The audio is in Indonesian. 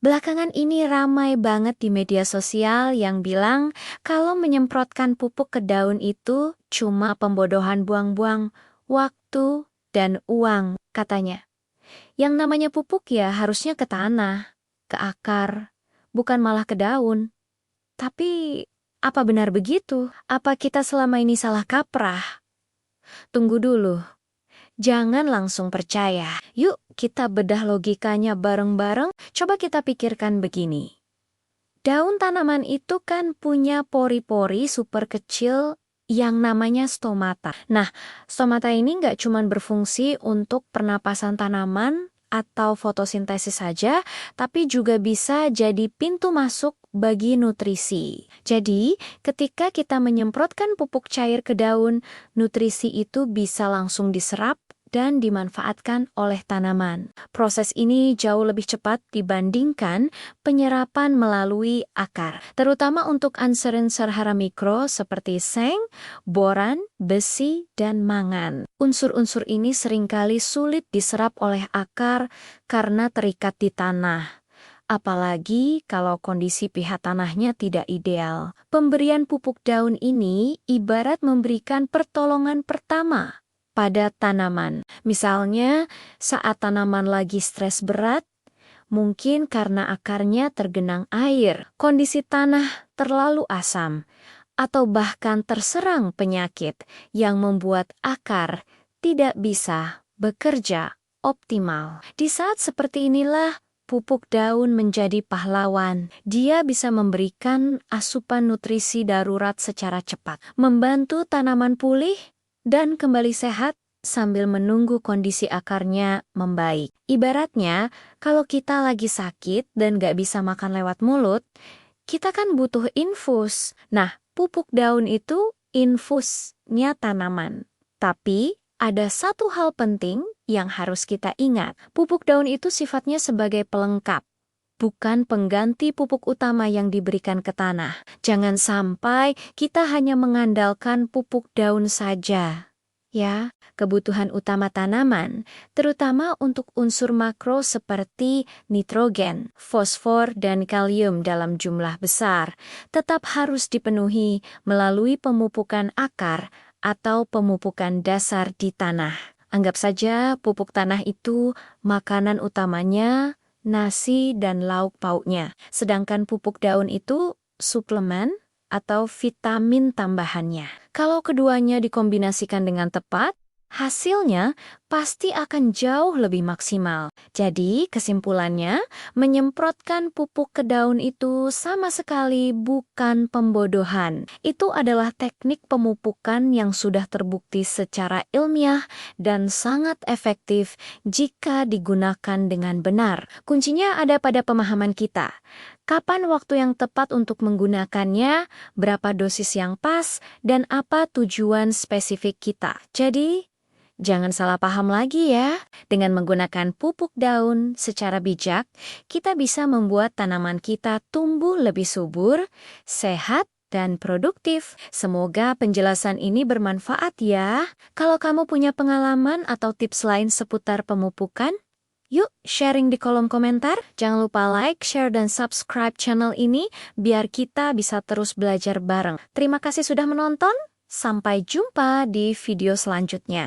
Belakangan ini ramai banget di media sosial yang bilang kalau menyemprotkan pupuk ke daun itu cuma pembodohan buang-buang waktu dan uang, katanya. Yang namanya pupuk ya harusnya ke tanah, ke akar, bukan malah ke daun. Tapi apa benar begitu? Apa kita selama ini salah kaprah? Tunggu dulu. Jangan langsung percaya. Yuk, kita bedah logikanya bareng-bareng. Coba kita pikirkan begini. Daun tanaman itu kan punya pori-pori super kecil yang namanya stomata. Nah, stomata ini nggak cuma berfungsi untuk pernapasan tanaman atau fotosintesis saja, tapi juga bisa jadi pintu masuk bagi nutrisi. Jadi, ketika kita menyemprotkan pupuk cair ke daun, nutrisi itu bisa langsung diserap dan dimanfaatkan oleh tanaman. Proses ini jauh lebih cepat dibandingkan penyerapan melalui akar, terutama untuk unsur-unsur hara mikro seperti seng, boran, besi, dan mangan. Unsur-unsur ini seringkali sulit diserap oleh akar karena terikat di tanah. Apalagi kalau kondisi pH tanahnya tidak ideal. Pemberian pupuk daun ini ibarat memberikan pertolongan pertama pada tanaman. Misalnya, saat tanaman lagi stres berat, mungkin karena akarnya tergenang air, kondisi tanah terlalu asam, atau bahkan terserang penyakit yang membuat akar tidak bisa bekerja optimal. Di saat seperti inilah, pupuk daun menjadi pahlawan. Dia bisa memberikan asupan nutrisi darurat secara cepat, membantu tanaman pulih dan kembali sehat sambil menunggu kondisi akarnya membaik. Ibaratnya, kalau kita lagi sakit dan gak bisa makan lewat mulut, kita kan butuh infus. Nah, pupuk daun itu infusnya tanaman. Tapi, ada satu hal penting yang harus kita ingat. Pupuk daun itu sifatnya sebagai pelengkap, bukan pengganti pupuk utama yang diberikan ke tanah. Jangan sampai kita hanya mengandalkan pupuk daun saja. Ya, kebutuhan utama tanaman, terutama untuk unsur makro seperti nitrogen, fosfor, dan kalium dalam jumlah besar, tetap harus dipenuhi melalui pemupukan akar atau pemupukan dasar di tanah. Anggap saja pupuk tanah itu makanan utamanya, nasi dan lauk pauknya. Sedangkan pupuk daun itu suplemen atau vitamin tambahannya. Kalau keduanya dikombinasikan dengan tepat, hasilnya pasti akan jauh lebih maksimal. Jadi, kesimpulannya, menyemprotkan pupuk ke daun itu sama sekali bukan pembodohan. Itu adalah teknik pemupukan yang sudah terbukti secara ilmiah dan sangat efektif jika digunakan dengan benar. Kuncinya ada pada pemahaman kita. Kapan waktu yang tepat untuk menggunakannya, berapa dosis yang pas, dan apa tujuan spesifik kita. Jadi, jangan salah paham lagi ya. Dengan menggunakan pupuk daun secara bijak, kita bisa membuat tanaman kita tumbuh lebih subur, sehat, dan produktif. Semoga penjelasan ini bermanfaat ya. Kalau kamu punya pengalaman atau tips lain seputar pemupukan, yuk sharing di kolom komentar. Jangan lupa like, share, dan subscribe channel ini biar kita bisa terus belajar bareng. Terima kasih sudah menonton. Sampai jumpa di video selanjutnya.